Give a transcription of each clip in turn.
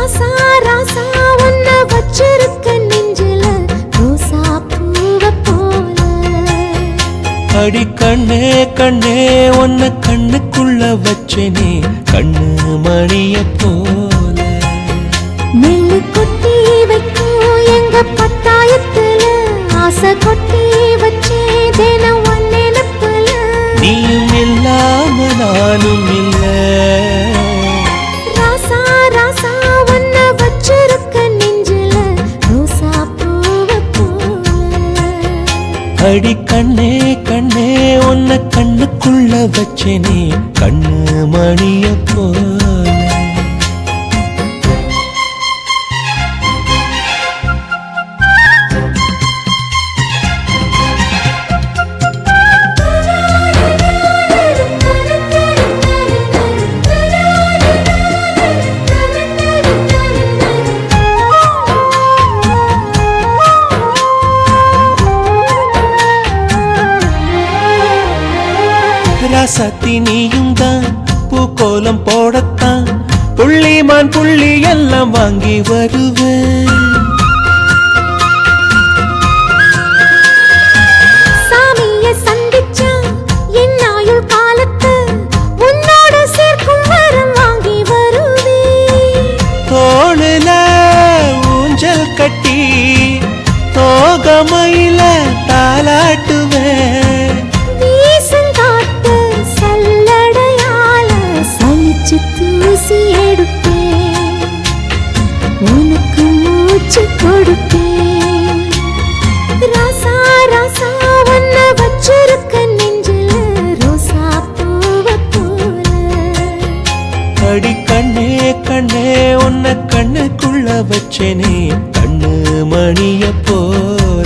ராசா ராசா உன்ன வச்சிருக்க நெஞ்சில ரோசா பூவ போல. அடி கண்ணே கண்ணே உன்ன கண்ணுக்குள்ள வச்சேனே கண்ணு மணிய போல. நெல்லு கொட்டி வைக்கும் எங்க பத்தாயத்துல ஆசை கொட்டி வச்சே தினம் உன் நினைப்புல. நீயும் இல்லாம நானும் இல்ல. ராசா ராசா உன்ன வச்சிருக்க நெஞ்சில ரோசா பூவ போல. அடி கண்ணே கண்ணே உன்ன கண்ணுக்குள்ள வச்சேனே கண்ணு மணிய போல. ராசாத்தி நீயும் தான் பூக்கோலம் போடத்தான் புள்ளிமான் புள்ளி எல்லாம் வாங்கி வருவேன். சாமிய சந்திச்சா என் ஆயுள் காலத்து உன்னோட சேர்க்கும் வரம் வாங்கி வருவேன். தோளுல ஊஞ்சல் கட்டி தோகமையில தாலாட்டுவேன். தூசி எடுப்பேன் உனக்கு மூச்சு கொடுப்பேன். ராசா ராசா உன்ன வச்சிருக்க நெஞ்சில ரோசா பூவ போல. அடி கண்ணே கண்ணே உன்ன கண்ணுக்குள்ள வச்சேனே கண்ணு மணிய போல.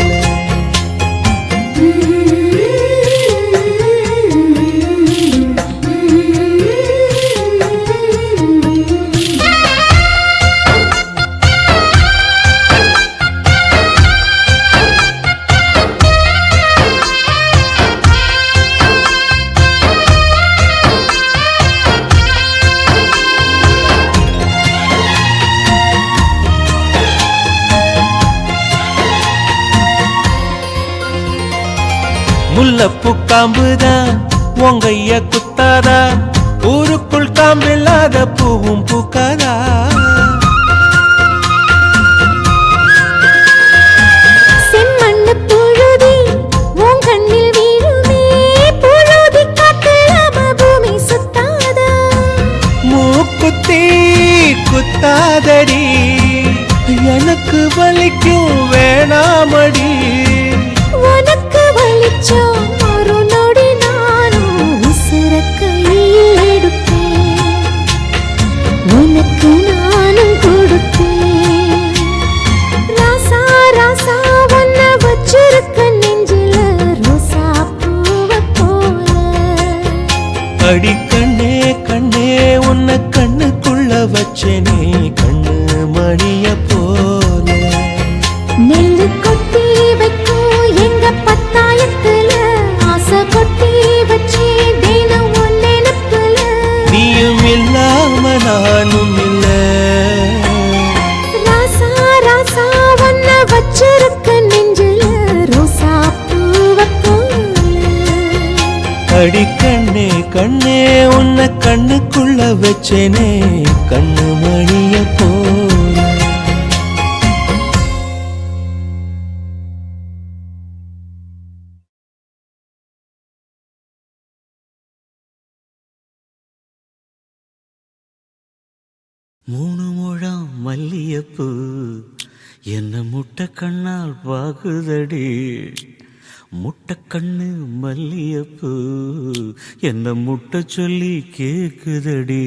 முல்லப்பூ காம்புதான் உங்கைய குத்தாதா ஊருக்குள் காம்பில்லாத பூவும் பூக்காதா. செம்மண்ணு புழுதி உன் கண்ணில் வீழுமே புழுதி காட்டுலாம பூமி சுத்தாதா. மூக்குத்தி குத்தாதடி எனக்கு வலிக்கும் வேணாமடி. உனக்கு வலிச்சோம் ஒரு நொடி நானும் உசுர கையில் எடுப்பேன் உனக்கு நானும் கொடுப்பேன். ராசா ராசா உன்ன வச்சிருக்க நெஞ்சில ரோசா பூவ போல. அடி கண்ணே கண்ணே உன்ன கண்ணுக்குள்ள வச்சேனே கண்ணு மணிய போல. நெல்லு கொட்டி வைக்கும் எங்க பத்தாயத்துல ஆசை கொட்டி வச்சே தினம் உன் நினைப்புல. நீயும் இல்லாம நானும் இல்ல. ராசா ராசா உன்ன வச்சிருக்க நெஞ்சில ரோசா பூவ போல. அடி கண்ணே கண்ணே உன்ன கண்ணுக்குள்ள வச்சேனே கண்ணு மணிய போல. மூணு முழம் மல்லியப்பூ என்ன முட்டை கண்ணால் பாகுதடி. முட்டை கண்ணு மல்லியப்பூ என்ன முட்டை சொல்லி கேக்குதடி.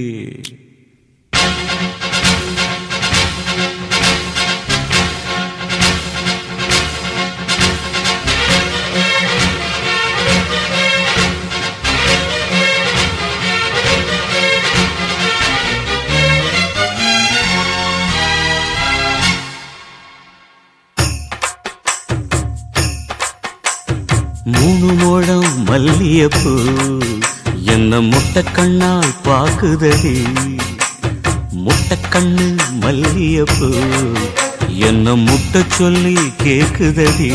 மூணு முழம் மல்லியப்பூ என்ன முட்டை கண்ணால் பாக்குதடி. முட்டை கண்ணு மல்லியப்பூ என்ன முட்டை சொல்லி கேக்குதடி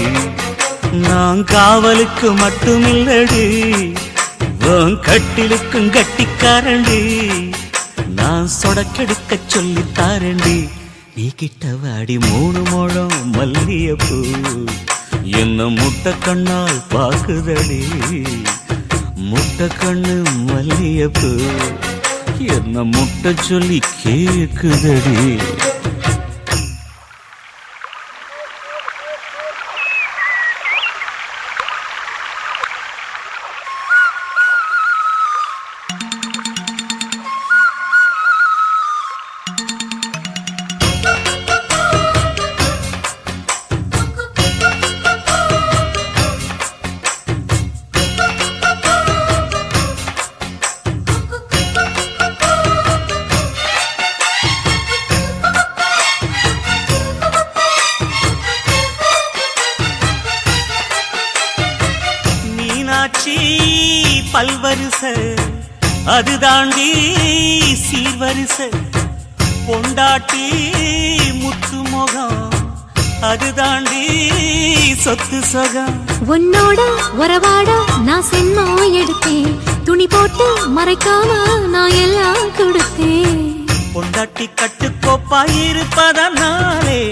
நான் காவலுக்கு மட்டுமில்லடி உன் கட்டிலுக்கும் கட்டிக்காரண்டி நான் சொடக்கெடுக்க சொல்லி தாரண்டி நீ கிட்ட வாடி 3 முழம் மல்லியப்பூ என்ன முட்டை கண்ணால் பாக்குதடி முட்டை கண்ணு மல்லியப்பூ என்ன முட்டை சொல்லி கேக்குதடி மீனாட்சி பல்வரிச அது தாண்டி சீர்வரிச பொண்டாட்டி முத்து முகம் அது தாண்டி சொத்து சொகம் உன்னோட உறவாட நான் சென்மோ எடுத்தேன் துணி போட்டு மறைக்காம நான் எல்லாம் கொடுத்தேன் பொண்டாட்டி கட்டுக்கோப்பாயிருப்பதனாலே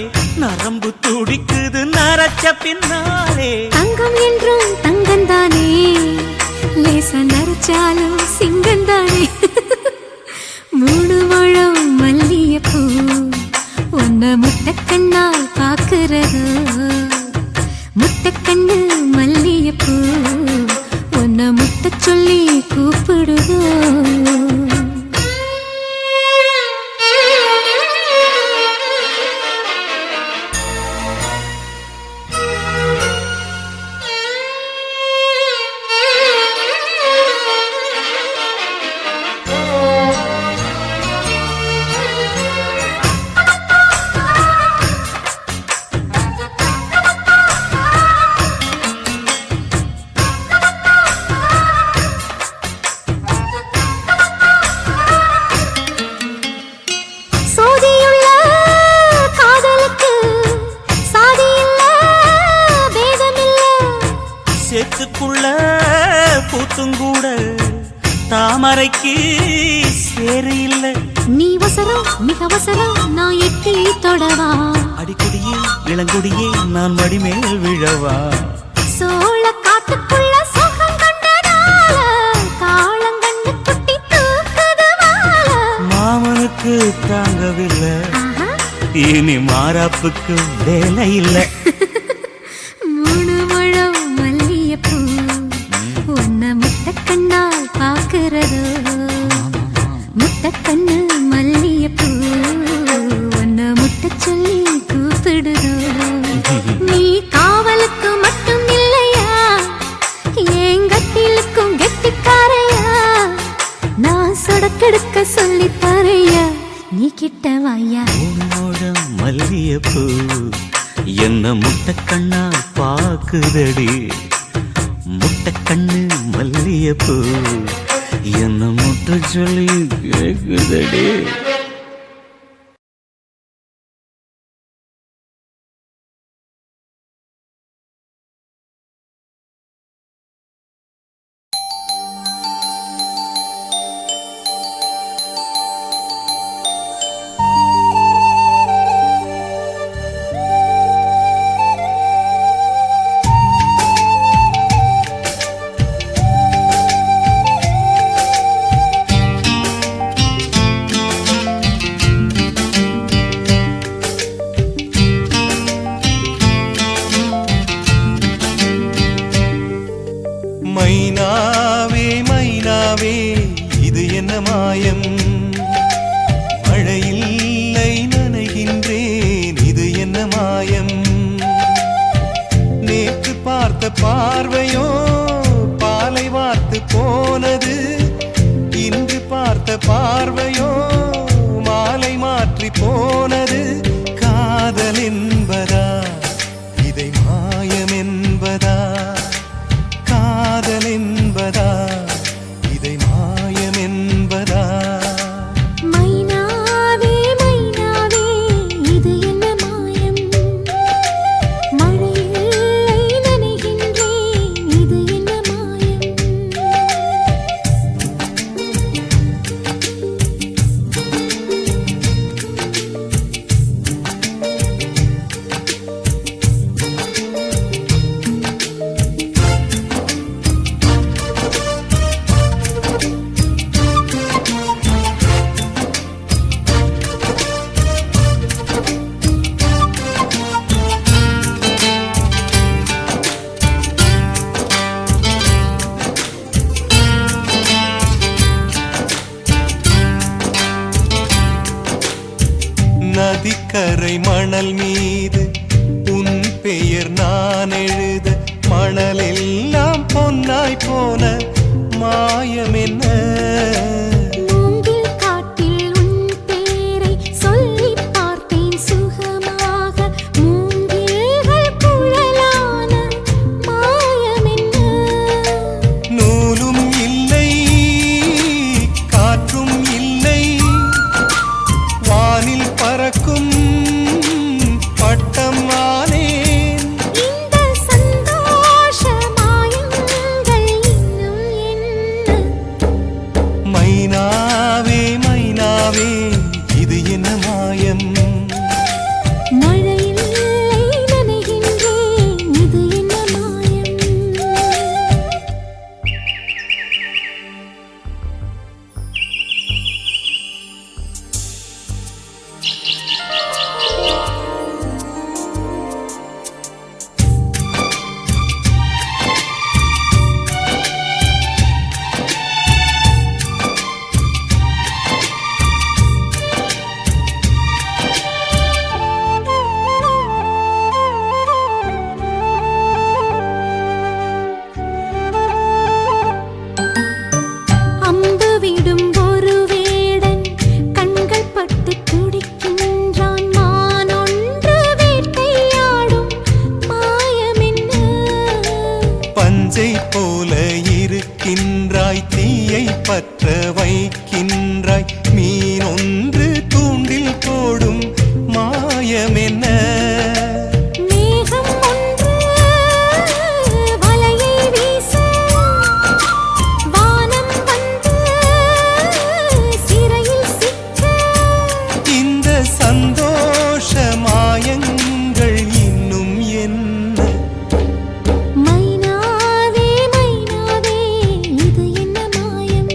நரம்பு துடிக்குது நரச்ச பின்னாலே தங்கம் என்றும் தங்கந்தானே லேச நரைச்சாலும் சிங்கந்தானே 3 முழம் மல்லியப்பூ உன்ன முட்டை கண்ணால் பாக்குறது முட்டை கண்ணு மல்லியப்பூ உன்ன முட்டை சொல்லி கூப்பிடுதோ சேத்துக்குள்ள பூத்துங்கூட தாமரைக்கு சேரு இல்ல நீ வசரம் மிக வசரம் நான் எட்டி தொடவா அடிக்கடியே இளங்குடியே நான் மடிமேல் விழவா சோழ காட்டுக்குள்ள சுகம் கண்டதால காளங்கண்ணு குட்டி தூக்குதுவால மாமனுக்கு தாங்கவில்லை இனி மாறாப்புக்கு வேலை இல்லை 3 முழம் மல்லியப்பூ உன்ன முட்டை கண்ணால் பாக்குறதோ முட்டை கண்ணு மல்லியப்பூ உன்ன முட்டை சொல்லி கூப்பிடுதோ நீ காவலுக்கு மட்டும் இல்லையா என் கட்டிலுக்கும் கெட்டிக்காரையா நான் சொடக்கெடுக்க சொல்லி தரையா நீ கிட்ட வாயா மல்லியப்பூ என்ன முட்டை கண்ணா பாக்குதடி முட்டை கண்ணு மல்லியப்பூ என்ன முட்டை சொல்லி கேக்குதடி மைனாவே மைனாவே இது என்ன மாயம் மழையில்லை நனைகின்றேன் இது என்ன மாயம் நேற்று பார்த்த பார்வையோ பாலை வார்த்து போனது இன்று பார்த்த பார்வையோ மாலை மாற்றி போனது காதல் என்பதா இதை மாயம் என்பதா காதல் என்பதா இதை மாயம் என்பதா மைனாவே நதிக்கரை மணல் மீது உன் பெயர் நான் எழுத மணலெல்லாம் பொன்னாய் போன மாயம் என்ன? மூங்கில் காட்டில் உன் பேரை சொல்லி பார்த்தேன் சுகமாக மூங்கில்கள் குழலான மாயம் என்ன? நூலும் இல்லை காற்றும் இல்லை வானில் பறக்கும் பட்டம் ஆனேன். இந்த சந்தோஷ மாயங்கள் இன்னும் என்ன? மைனாவே மைனாவே இது என்ன மாயம்? மழையில் நனைகின்றேன் இது என்ன மாயம்? அம்பு விடும் ஒரு வேடன் கண்கள் பட்டு துடிக்கின்றான் மான் ஒன்று வேட்டையாடும் மாயம் என்ன? பஞ்சை போல இருக்கின்றாய் தீயை பற்ற வைக்கின்றாய் மீன் ஒன்று தூண்டில் போடும் மாயம் என்ன? மேகம் ஒன்று வலையை வீச வானம் வந்து சிறையில் சிக்க இந்த சந்தோஷ மாயங்கள் இன்னும் என்ன? மைனாவே மைனாவே இது என்ன மாயம்?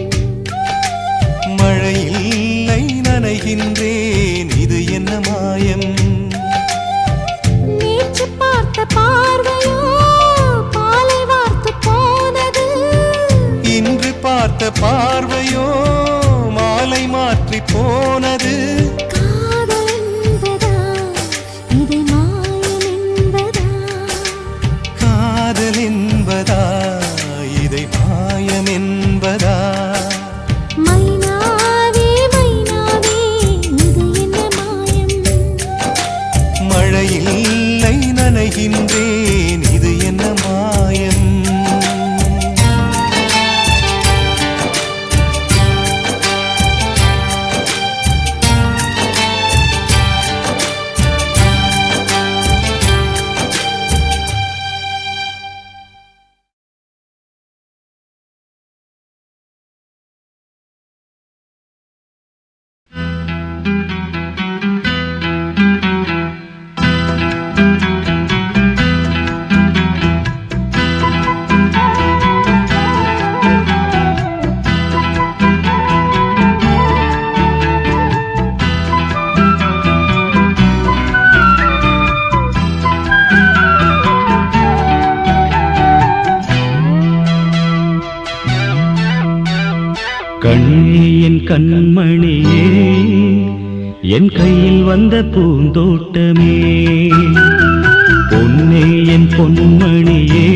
மழை இல்லை நனைகின்றேன் இது என்ன மாயம்? நேற்று பார்த்த பார்வையோ பாலை வார்த்து போனது இன்று பார்த்த பார்வையோ மாலை மாற்றி போனது. காதல் என்பதா இதை மாயம் என்பதா? காதல் என்பதா இதை மாயம் என்பதா? மைனாவே மைனாவே இது என்ன மாயம்? மழை இல்லை நனைகின்றேன் இது என்ன மாயம்? கண்ணே என் கண்மணியே என் கையில் வந்த பூந்தோட்டமே பொன்னே என் பொன்மணியே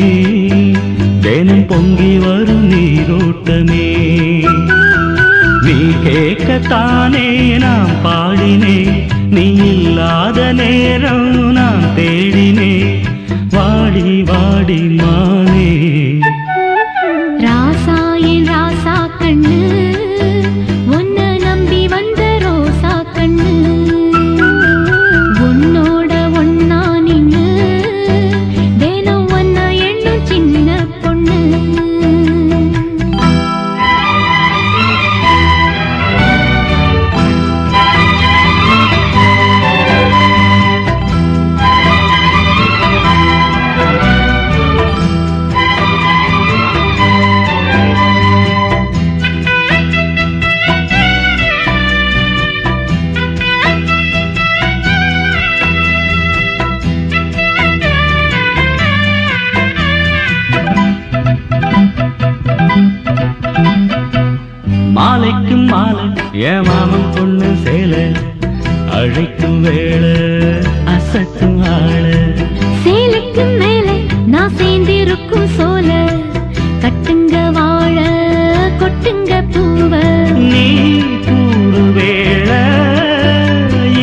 தினம் பொங்கி வரும் நீரோட்டமே நீ கேட்கத்தானே நான் பாடினேன் நீ இல்லாத நேரம் நான் தேடினேன் வாடி வாடி மானே ராசா என் ராசா கண்ணு உன்னை நம்பி வந்த ரோசா கண்ணு உன்னோட ஒன்னா நின்னு தினம் ஒன்ன எண்ணும் சின்ன பொண்ணு மாலைக்கும் மாலை என் மாமன் பொண்ணு சேலை அழைக்கும் வேளை அசத்தும் ஆள சேலைக்கு மேலே நான் சேர்ந்திருக்கும் சோல கட்டுங்க வாழ கொட்டுங்க பூவ நீ கூறு வேளை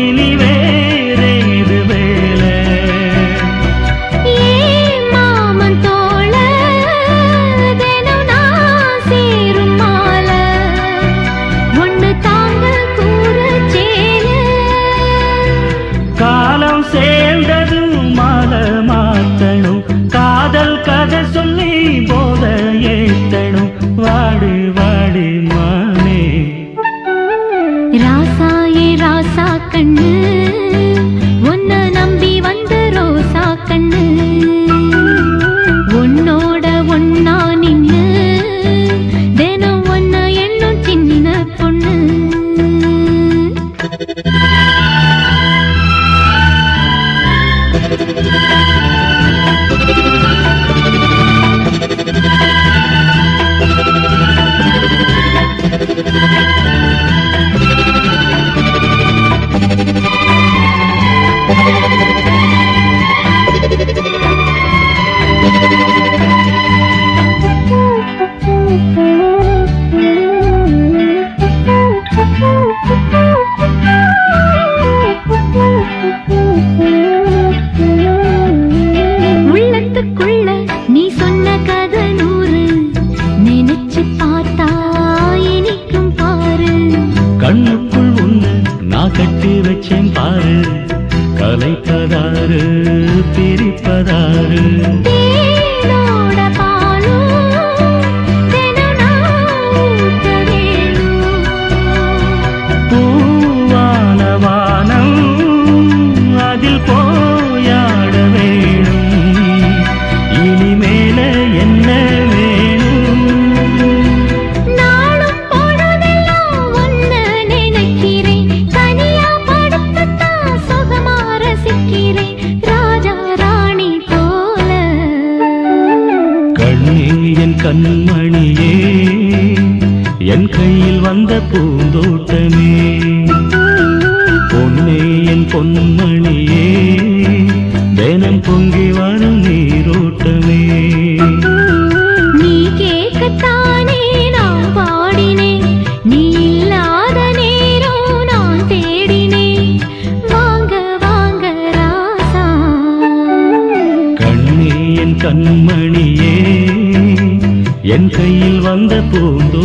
இனி வேறேது வேளை ஏ மாமன் தோள தினம் நான் சேரும் மால ஒண்ணு தாங்க கூற சேல காலம் சேர்ந்ததும் மாலை மாத்தணும் காதல் கதை சொல்லி போத ஏத்தணும் வாடு வாடு மானே ராசா ஏ ராசா கண்ணு உன்னை நம்பி வந்த ரோசா கண்ணு உன்னோட ஒன்னா நின்னு தினம் ஒன்ன எண்ணும் சின்ன பொண்ணு உள்ளத்துக்குள்ள நீ சொன்ன கதை நூறு நினைச்சு பார்த்தா இனிக்கும் பாரு கண்ணுக்குள் ஒண்ணு நான் கட்டி வச்சேன் பாரு கலைப்பதாரு பிரிப்பதாரு தேனோட பாலும் தினம் நான் ஊட்ட வேணும் பூவான வானம் அதில் போயாட வேணும் இனிமேல என்ன வேணும் நாளும் பொழுதெல்லாம் ஒன்ன நினைக்கிறேன் தனியா படுத்துத்தான் சுகமா ரசிக்கிறேன் ராஜா ராணி போல கண்ணே என் கண்மணியே என் கையில் வந்த பூந்தோட்டமே பொன்னே என் பொன்மணியே தினம் பொங்கி வரும் நீரோட்டமே நீ கேட்கத்தானே நான் பாடினேன் நீ இல்லாத நேரம் நான் தேடினேன் வாங்க வாங்க ராசா கண்ணே என் கண்மணியே என் கையில் வந்த பூந்தோ